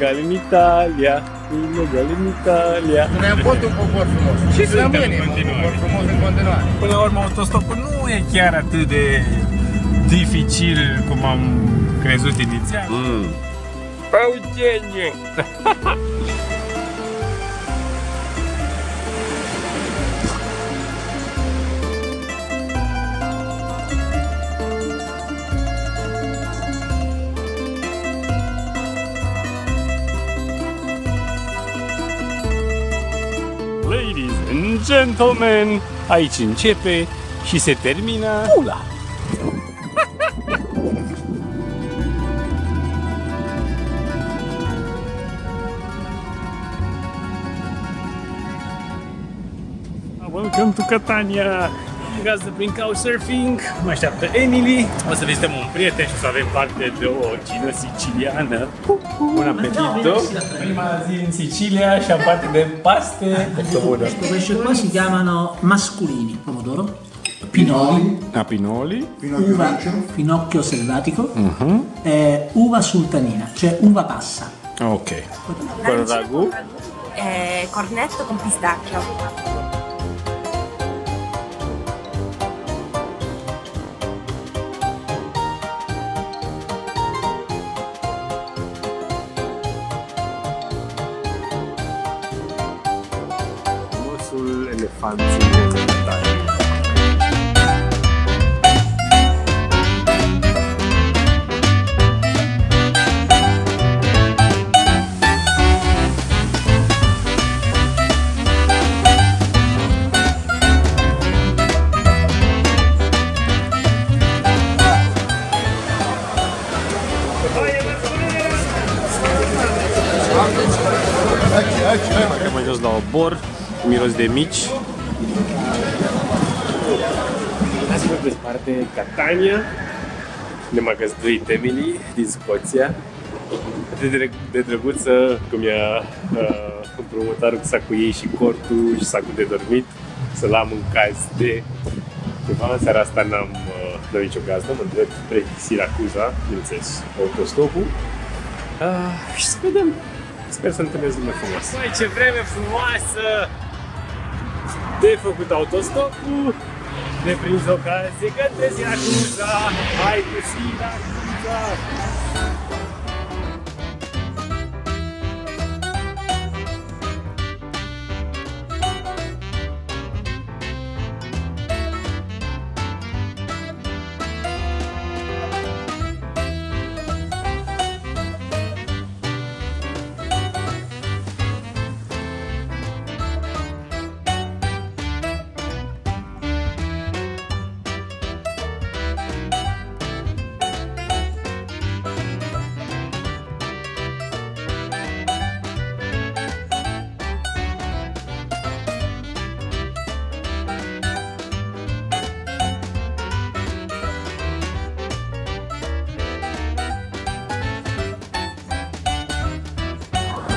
Ilegal în Italia, ilegal în Italia. Noi am fost un popor frumos. Și suntem rămânem un popor frumos în continuare. Până la urmă, autostopul nu e chiar atât de dificil cum am crezut inițial. Pautenie! Ladies and gentlemen, aici începe și se termină Pula. Welcome to Catania! Gazdă prin Couchsurfing, mă așteaptă Emily. O să vizităm un prieten și o să avem parte de o cină siciliană. Buon appetito! Prima zi in Sicilia și am parte de paste. Molto buono. Questi qua si chiamano masculini, pomodoro, pinoli, Pinoli. uva, finocchio selvatico, uva sultanina, cioè uva passa. Ok. Con ragù. Cornetto con pistacchio. Famosul elefanții de Catania. Am mai jos la obor, miros de mici. Azi vorbesc desparte Catania. Ne-am găzduit Emily din Scoția. Atât de drăguță că mi-a împrumutat rucsacul ei și cortul și sacul de dormit. Să-l am în caz de ceva. În seara asta n-am nicio gazdă, mă îndrept spre Siracuza, bineînțeles, autostopul. Și să vedem. Sper să întâlnesc lume frumoasă. Băi, ce vreme frumoasă! De făcut autostopul, de prins ocazie către Siracuza. Hai cu Siracuza!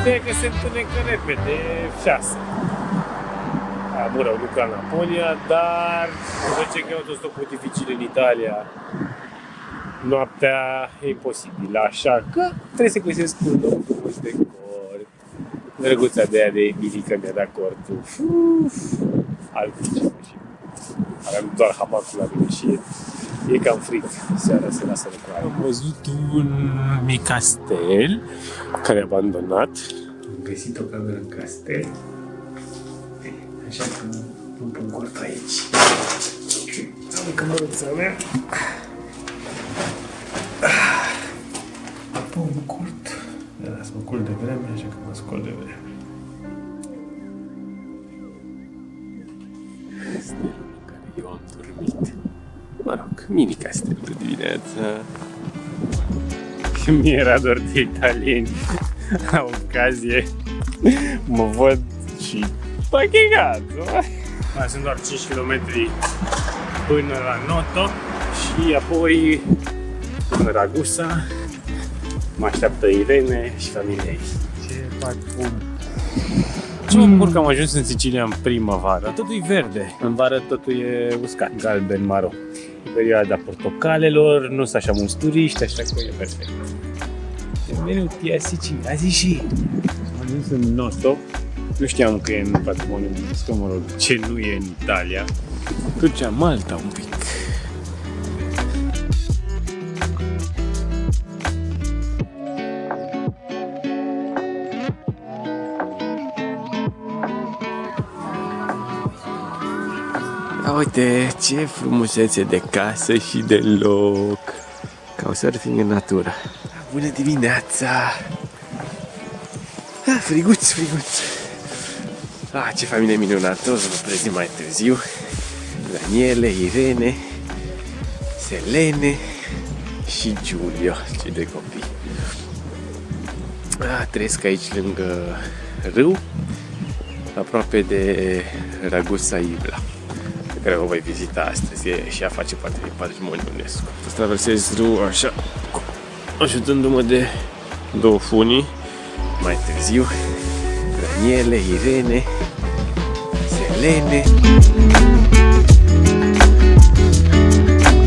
Ideea că se întunecă repede, 6. Mă rog, nu ca în Laponia, dar după ce că e autostopul dificil în Italia, noaptea e imposibil, așa că trebuie să găsesc un loc frumos de cort. Drăguța de aia de Emilica mi-a dat cortul. Altceva și aveam doar hamacul la mine și e cam fric. Seara se lasă lucrarea. Am văzut un mic castel care e abandonat. Am găsit o cameră în castel. Așa că nu pun cortul aici. Am cămăruța mea. Pun cort. Să mă culc de vreme, așa că mă scol de vreme. Castelul în care eu am dormit. Mă rog, mini castel de dimineața. Mi-era dor de italieni. La ocazie mă văd și pachegat. Mai sunt doar 5 km până la Noto și apoi în Ragusa. Mă așteaptă Irene și familia ei. Ce fac bun! Ce mă bucur că am ajuns în Sicilia în primăvară. Totul e verde. În vară totul e uscat, galben, maro. E perioada portocalelor, nu sunt așa mulți turiști, așa că e perfect. Benvenuti a Sicilia, sì. Am ajuns în Noto. Nu știam că e în patrimoniul UNESCO, mă rog, ce nu e în Italia. Turcia, Malta un pic. Uite ce frumusețe de casă și de loc. Ca o surfing în natură. Bună dimineața! Friguț. Ce familie minunată, o să vă prezint mai târziu. Daniele, Irene, Selene și Giulio, cei doi copii. Trăiesc aici lângă râu, aproape de Ragusa Ibla, pe care o voi vizita astăzi și ea face parte din patrimoniul UNESCO. O să traversez râul așa, ajutându-mă de două funii. Mai târziu, Daniele, Irene, Selene.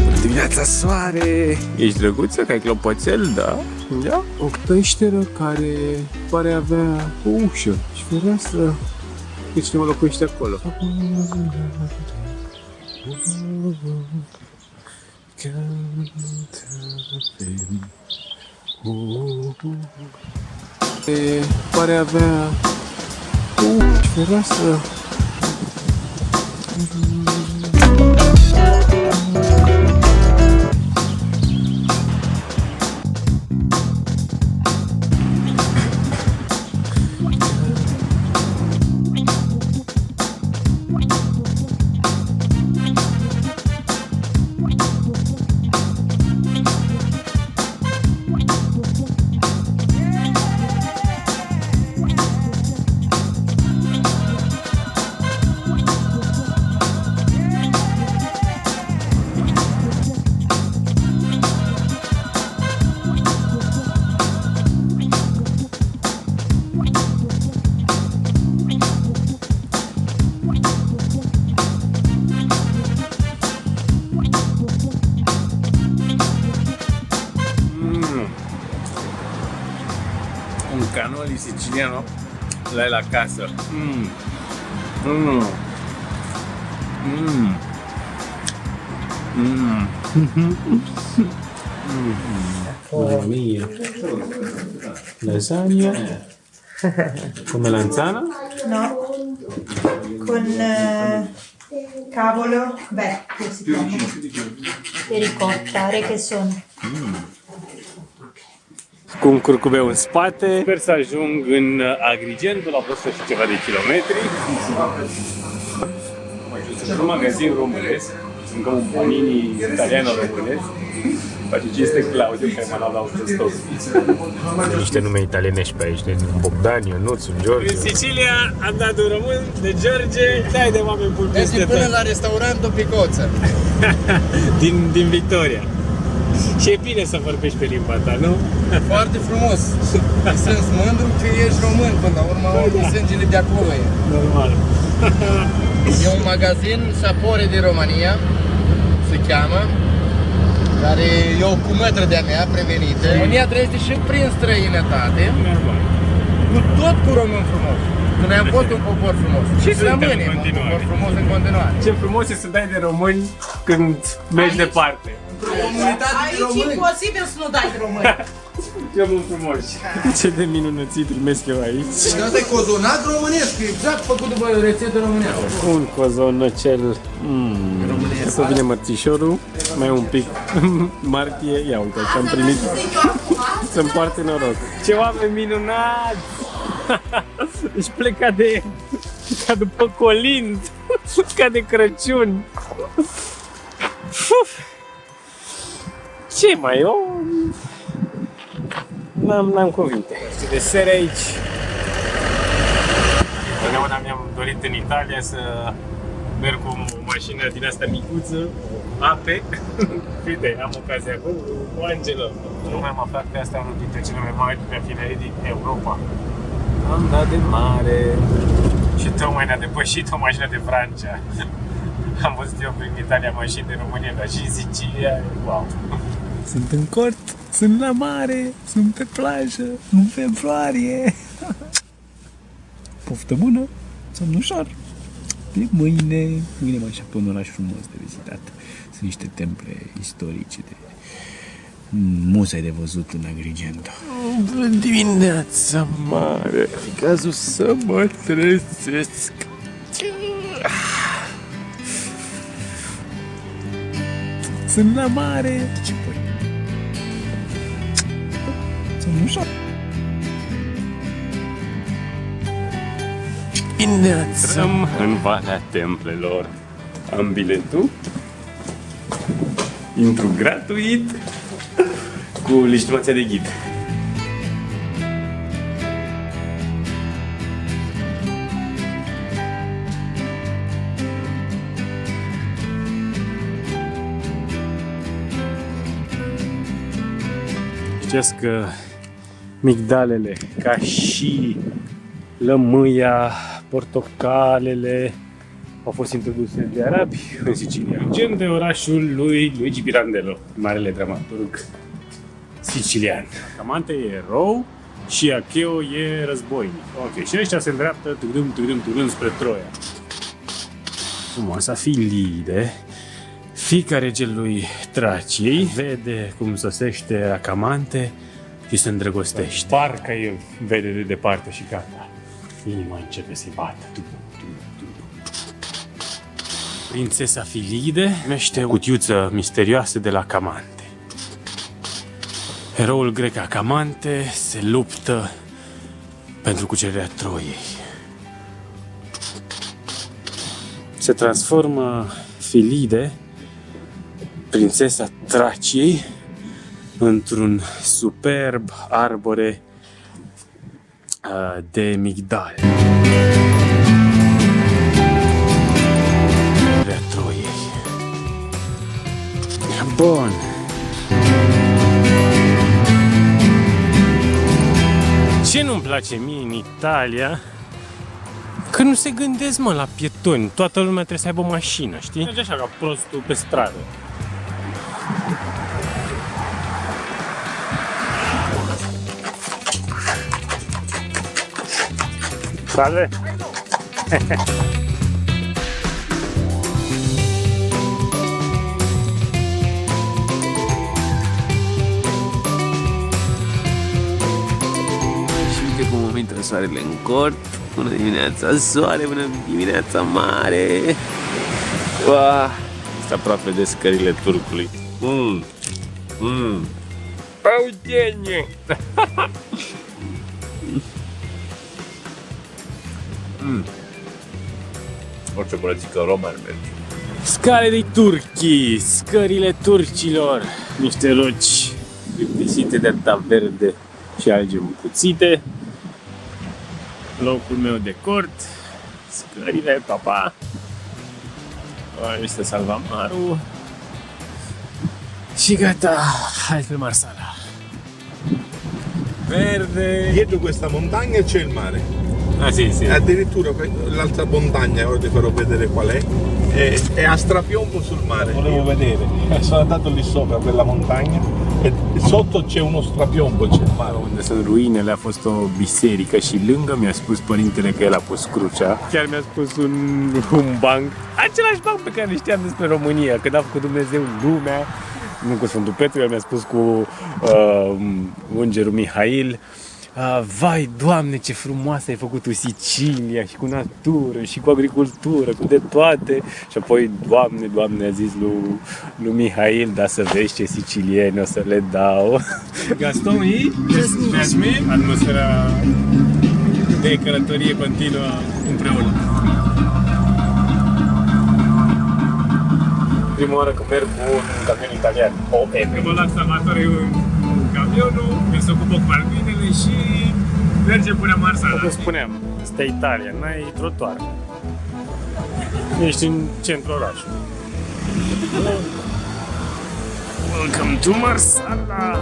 Bună dimineața, soare! Ești drăguță? Că ai clopoțel, da? Da? O peșteră care pare avea o ușă și fereastră. E cineva locuiește acolo. Pare avea o fereastră. Un cannoli siciliano l'hai la casa. Mamma mia. Lasagna con melanzana? No, con cavolo, come si chiama? E ricotta, requesón. Cu un curcubeu în spate. Sper să ajung în Agrigento la 100 și ceva de kilometri. Sunt într-un magazin românesc. Sunt ca un panini italiano românesc. Face cinste Claudiu, care m-a luat la autostop. Niște nume italienești pe aici, de Bogdan, Ionuț, George. În Sicilia am dat un român, de George, dai de oameni buni peste tot. Până la restaurantul Picoță. din Victoria. Și e bine să vorbești pe limba ta, nu? Foarte frumos. Sunt mândru că ești român, până la urmă sângele de acolo e. Normal. E un magazin Sapore din România, se cheamă, care e o cumătră de-a mea prevenită. România trăiește și prin străinătate, Normal. cu tot cu român frumos. Că noi am fost un popor frumos. Și rămânem un popor frumos în continuare. Ce frumos e să dai de români când mergi departe. Aici e imposibil să nu dai de români. Ce bun frumos. Ce de minunății primesc eu aici. Asta e cozonac românesc, exact făcut după rețetă românească. Un cozonăcel. Să vine mărțișorul, mai un pic martie. Ia uite, ce am primit. Să-mi poarte noroc. Ce oameni minunați! Deci plec ca după Colind, ca de Crăciun. Ce mai eu? N-am cuvinte. De seară aici. Totdeauna mi-am dorit în Italia să merg cu o mașină din asta micuță, ape. Uite, am ocazia acum cu Angelo. Tocmai am aflat că asta e unul dintre cele mai mari rafinării din Europa. Am dat de mare. Și tocmai ne-a depășit o mașină de Francia. Am văzut eu prin Italia mașini de România, dar și în Sicilia, wow. Sunt în cort. Sunt la mare, sunt pe plajă, în februarie. Poftă bună, somn ușor. Pe mâine mă așteaptă un oraș frumos de vizitat. Sunt niște temple istorice de musai de văzut în Agrigento. Bună dimineața, mare! E cazul să mă trezesc. Sunt la mare. Ce pui? Somn ușor. Dimineața în Valea Templelor. Am biletul. Intru gratuit cu legitimația de ghid. Știați că migdalele, ca și lămâia, portocalele au fost introduse de arabi în Sicilia. Gen de orașul lui Luigi Pirandello, marele dramaturg sicilian. Camante e erou și Acheo e războinic. Ok, și ăștia se îndreaptă tâgdâm spre Troia. Frumoasa Filide, fiica regelui Traciei, vede cum sosește Acamante și se îndrăgostește. Parcă e vede de departe și gata. Inima începe să-i bată. Prințesa Filide primește o cutiuță misterioasă de la Acamante. Eroul grec Acamante se luptă pentru cucerirea Troiei. Se transformă Filide, prințesa Traciei, într-un superb arbore de migdale. Troiei. Bun. Ce nu-mi place mie în Italia? Că nu se gândesc, mă, la pietoni. Toată lumea trebuie să aibă o mașină, știi? Merge așa ca prostul pe stradă. Salve! Și cum am intrat soarele în cort. Bună dimineața, soare, bună dimineața, mare! Uah, este aproape de scările Turcului. Paudenie! Orice brățică Roma ar merge. Scale dei turchi, scările turcilor, niște roci plictisite de atâta verde și alge împuțite. Locul meu de cort, scările, papa. Aici este Salvamaru. Și gata, hai pe Marsala. Verde. Dietro questa montagna c'è il mare. Ah sì, sì. Addirittura l'altra montagna, ora ti farò vedere qual è a strapiombo sul mare. Volevo vedere, sono andato lì sopra quella montagna e sotto c'è uno strapiombo, c'è il mare. Unde sunt ruinele a fost o biserică și lângă mi-a spus părintele că el a pus crucea. Chiar mi-a spus un banc, același banc pe care știam despre România, când a făcut Dumnezeu lumea. Nu cu Sfântul Petru, el mi-a spus cu Îngerul Mihail. Vai, Doamne, ce frumoasă ai făcut tu Sicilia, și cu natură, și cu agricultură, cu de toate. Și apoi, Doamne, a zis lui Mihail, da, să vezi ce sicilieni o să le dau. Gaston și Jasmin, atmosfera de călătorie continuă împreună. Prima oară că merg cu un camion italian, OM. Că mă las Salvatore în camionul, el se ocupă cu albinele și mergem până Marsala. Cum spuneam, este Italia, n-ai trotuar. Ești în centrul orașului. Welcome to Marsala!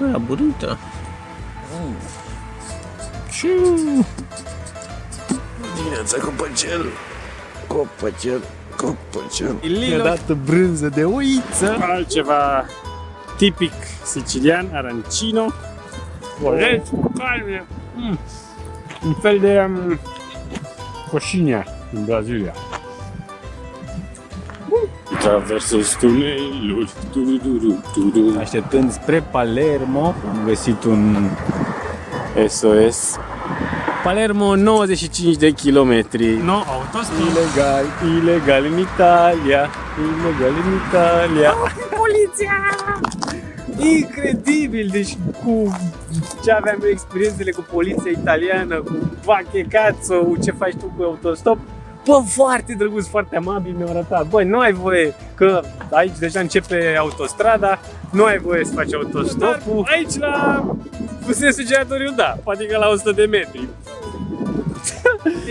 Prea brută. Dimineața copăcel. Mi-a dat brânză de oiță. Altceva tipic sicilian, arancino, orez cu carne, un fel de coșinea din Brazilia. Traversul tunelul. Așteptând spre Palermo, am găsit un SOS. Palermo, 95 de kilometri. No, autostop. Ilegal în Italia. Poliția! Incredibil! Deci cu ce aveam eu experiențele cu poliția italiană, cu vache cazzo, ce faci tu cu autostop. Bă, foarte drăguț, foarte amabil mi-au arătat. Băi, nu ai voie, că aici deja începe autostrada, nu ai voie să faci autostopul. Aici la sensul giratoriu, da, poate că la 100 de metri.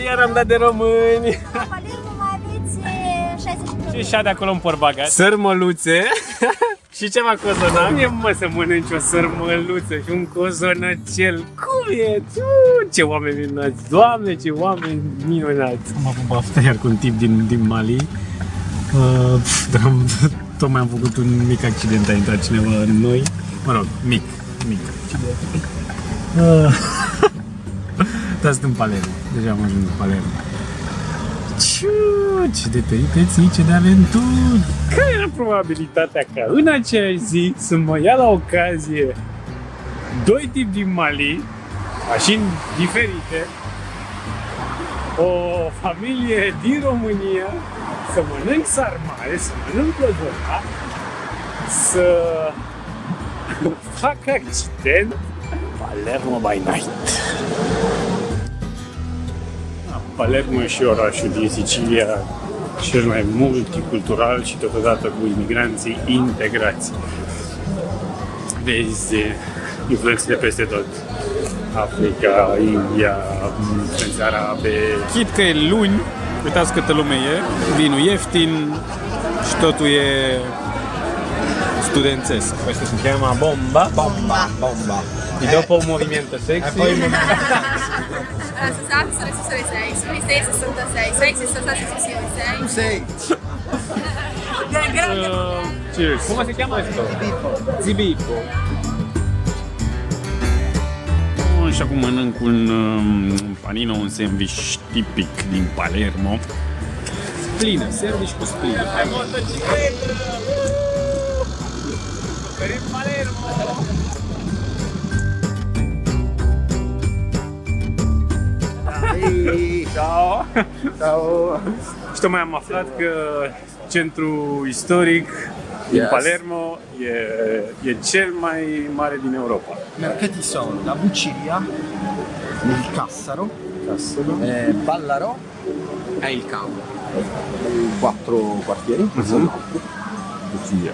Iar am dat de români. La Palermo mai aveți 60 km. Și de acolo în portbagaj. Sărmăluțe. Și ce m-a cozonat? Cum e, mă, să mănânci o sărmăluță și un cozonăcel? Cum e? Ce oameni minunați! Doamne, ce oameni minunați! Am avut baftă iar cu un tip din Mali. Tocmai am făcut un mic accident, a intrat cineva în noi. Mă rog, mic accident. Dar sunt în Palermo. Deja am ajuns în Palermo. Ce de peripeții, ce de aventuri! Care era probabilitatea ca în aceeași zi să mă ia la ocazie doi tipi din Mali, mașini diferite, o familie din România, să mănânc sarmale, să mănânc cozona, să fac accident. Palermo by night. Palermo e și orașul din Sicilia cel mai multicultural și totodată cu imigranții integrați. Vezi influențe de peste tot. Africa, India, influențe arabe. Chit că e luni, uitați câtă lume e, vinul ieftin și totul e studențesc. Questo si chiama bomba. Bomba. E dopo un movimento sexy. Poi il momento. Scusate, sono le 6, sono i 6,66, 6,66, 6. Tu sei. Cheers. Come si chiama questo? Zibippo. Și acum mănânc un panino, un sandwich tipic din Palermo. Splină, sandwich cu splină. Hai motocicletă! Per il Palermo! Ciao! Ciao! Și tocmai am aflat că centrul istoric din Palermo e cel mai mare din Europa. Mercati sono la Buccia, il Cassaro, Ballarò e il Campo. 4 quartieri. Buccia.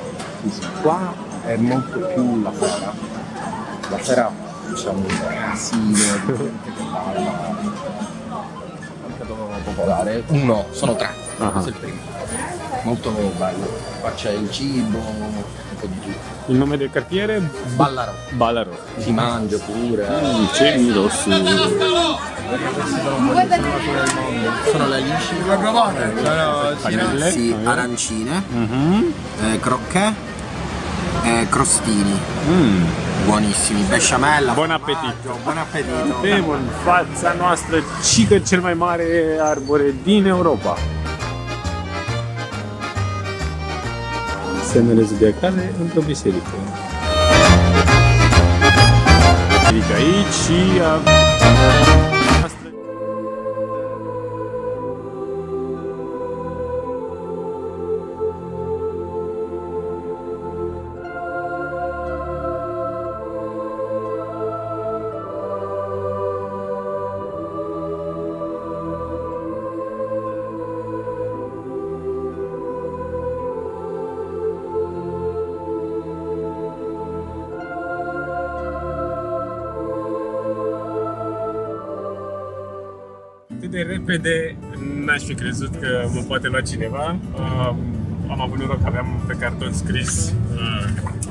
Qua è molto più la sera. La sera diciamo casino, gente che balla. Mercato popolare. Uno, sono 3. Questo è il primo. Molto bello. Qua c'è il cibo, un po' di tutto. Il nome del quartiere? Ballarò. Ballarò. Si mangia pure. Cieli rossi. Sono le alici. La provate? Panelle. Sì, arancine, crocchè e crostini. Buonissimi, besciamella. Buon appetito. Buon appetito. Avem în fața noastră cică cel mai mare arbore din Europa. Semnele zodiacale într-o biserică. Biserică aici și de repede n-aș fi crezut că mă poate lua cineva. am avut noroc că aveam pe carton scris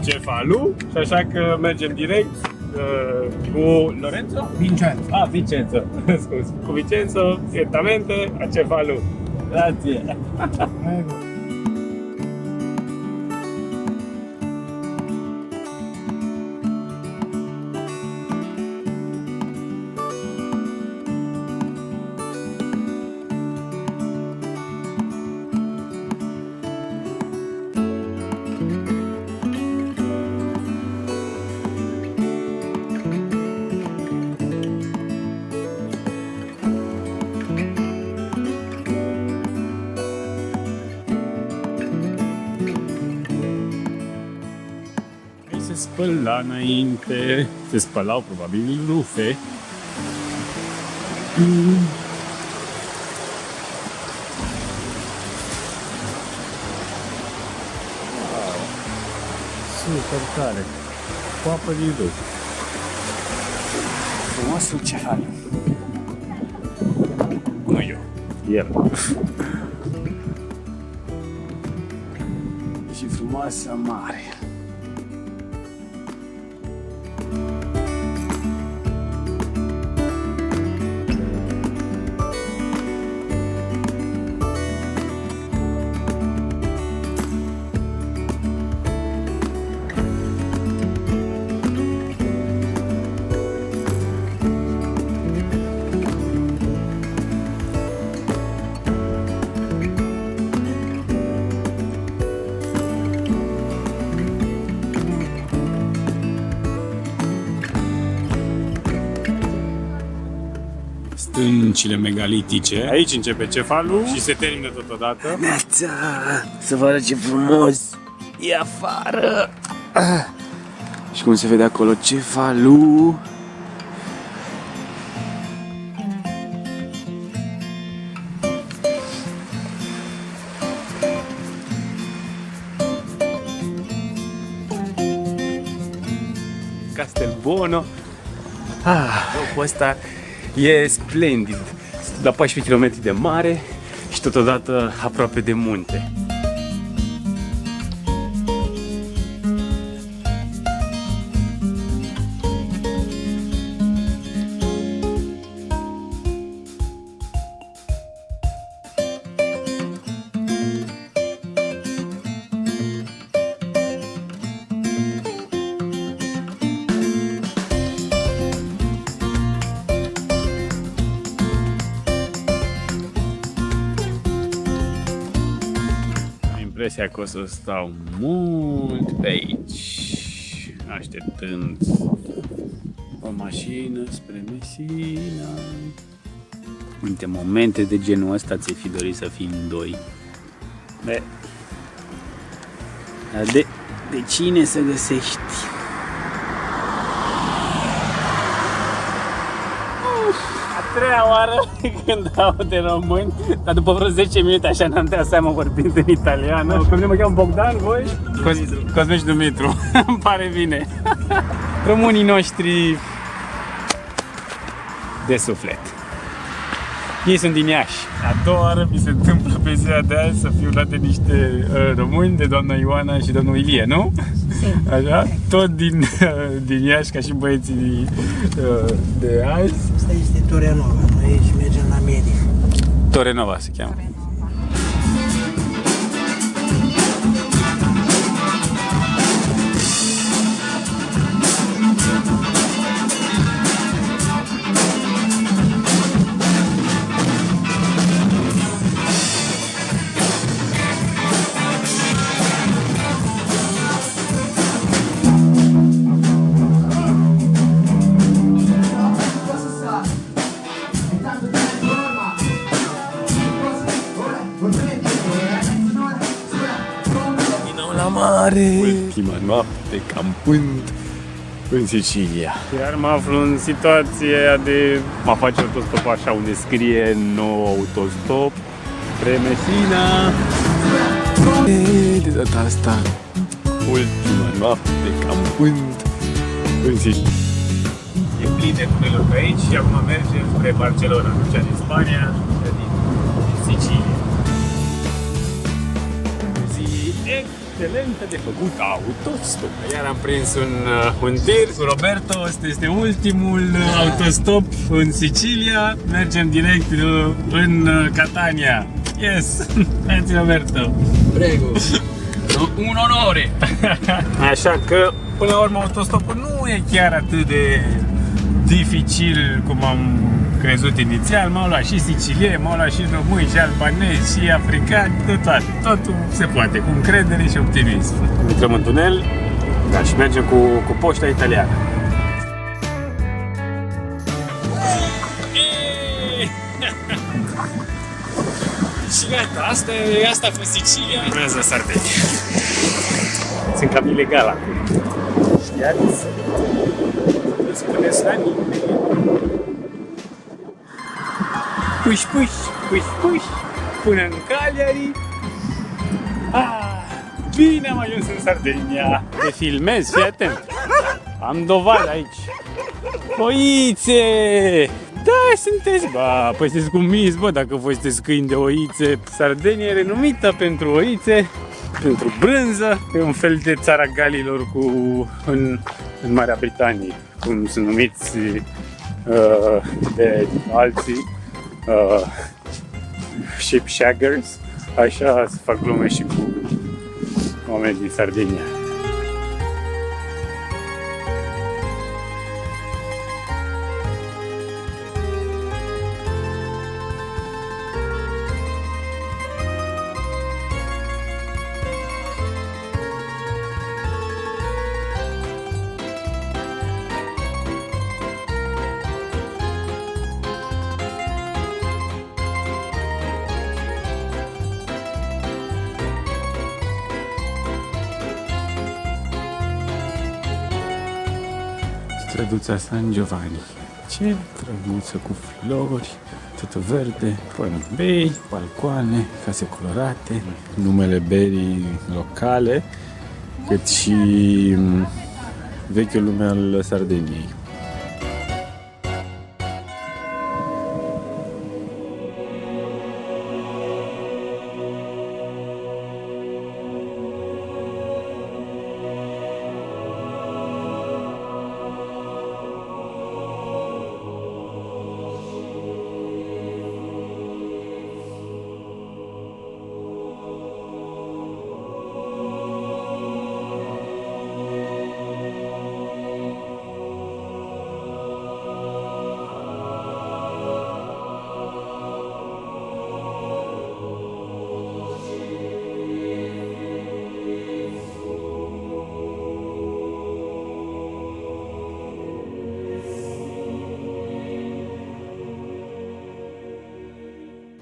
Cefalu și așa că mergem direct cu Lorenzo? Vincenzo. Vincenzo, scuze. Cu Vincenzo, direttamente a Cefalu. Grazie. Se spăla înainte, se spălau probabil rufe. Wow. Super tare! Cu apă din râu. Frumosul Cefalu. Nu eu, el. Și frumoasă mare. Stâncile megalitice. Aici începe Cefalu și se termină totodată. Neața, să vă arăt ce frumos e afară. Și cum se vede acolo Cefalu. Castelbuono. Locul ăsta e splendid. La 14 km de mare și totodată aproape de munte. Impresia că o să stau mult pe aici, așteptând o mașină spre Messina. Multe momente de genul ăsta ți-ai fi dorit să fii în doi. Dar de cine să găsești? A treia oară când aud de români, dar după vreo 10 minute așa n-am dat seama vorbind în italiană. Pe mine mă cheamă Bogdan, voi? Cosmeș Dumitru, îmi pare bine. Românii noștri de suflet. Ei sunt din Iași. A doua oară mi se întâmplă pe ziua de azi să fiu dat de niște români, de doamna Ioana și domnul Ilie, nu? Așa? Tot din Iași, ca și băieții de azi. Asta este Torenova, noi aici mergem la medic. Torenova se cheamă. Ultima noapte campând în Sicilia. Iar mă aflu în situația de a face autostop așa unde scrie nou autostop spre Messina. De data asta, ultima noapte campând în Sicilia. E plin de tuneluri pe aici și acum mergem spre Barcelona, nu cea din Spania, cea din Sicilia. excelentă de făcut autostop. Iar am prins un tir cu Roberto. Asta este ultimul autostop în Sicilia. Mergem direct în Catania. Yes! Grazie Roberto! Prego! Un onore! Așa că, până la urmă, autostopul nu e chiar atât de dificil cum am crezut inițial. M-au luat și sicilieni, m-au luat și români, și albanezi, și africani, toate. Totul se poate, cu încredere și optimism. Intrăm în tunel, da, și mergem cu poșta italiană. Și gata, asta a fost Sicilia. Urmează Sardegna. Sunt cam ilegal acum. Știați? Nu spuneți la nimeni. Puși, până în Cagliari. Bine am ajuns în Sardegna. Te filmez, fii atent. Am dovadă aici. Oițe! Da, sunteți, ba, păi sunteți convins, bă, dacă voi sunteți câini de oițe. Sardegna e renumită pentru oițe, pentru brânză. E un fel de țara Galilor în Marea Britanie, cum sunt numiți de alții sheep shaggers. Așa se fac glume și cu oameni din Sardegna. Străduța San Giovanni. Ce drăguță, cu flori, totul verde, bei, balcoane, case colorate, numele berii locale, cât și vechiul lume al Sardiniei.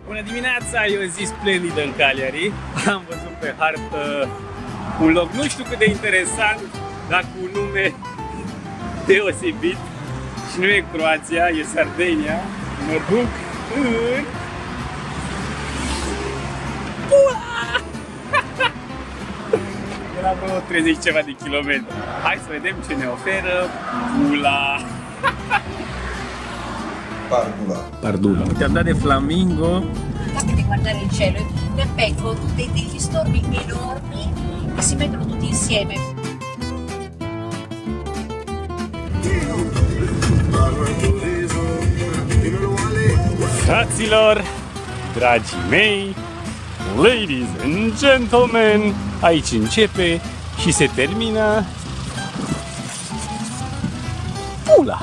Bună dimineața! E o zi splendidă în Cagliari. Am văzut pe hartă un loc nu știu cât de interesant, dar cu un nume deosebit. Și nu e Croația, e Sardegna. Mă duc în Pula! De la vreo 30 ceva de kilometri. Hai să vedem ce ne oferă Pula. Pardula. Ti-am dat de flamingo. Anche di guardare il cielo, mi becco degli stormi enormi che si mettono tutti insieme. Fraților, dragii mei, ladies and gentlemen, aici începe și se termină Pula.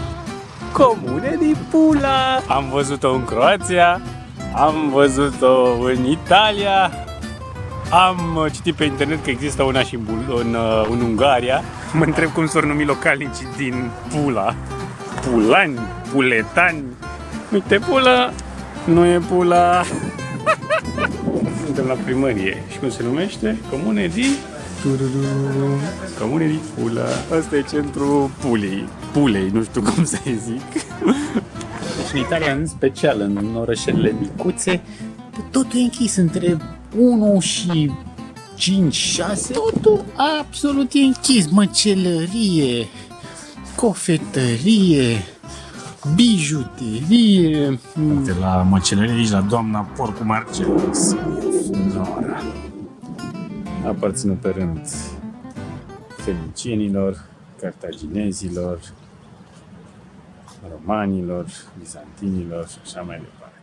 Comune di Pula. Am văzut-o în Croația, am văzut-o în Italia, am citit pe internet că există una și în Ungaria. Mă întreb cum s-or numi localnicii din Pula. Pulani, puletani. Uite, Pula, nu e Pula. Suntem la primărie. Și cum se numește? Comune di... Comune di Pula. Asta e centrul Pulei, nu știu cum să-i zic. În Italia, în special, în orășelele micuțe, totul e închis între 1 și 5-6. Totul absolut e închis. Măcelărie, cofetărie, bijuterie. De la măcelărie aici, la doamna Porcu Marcel. A aparținut pe rând fenicienilor, cartaginezilor, romanilor, bizantinilor și așa mai departe.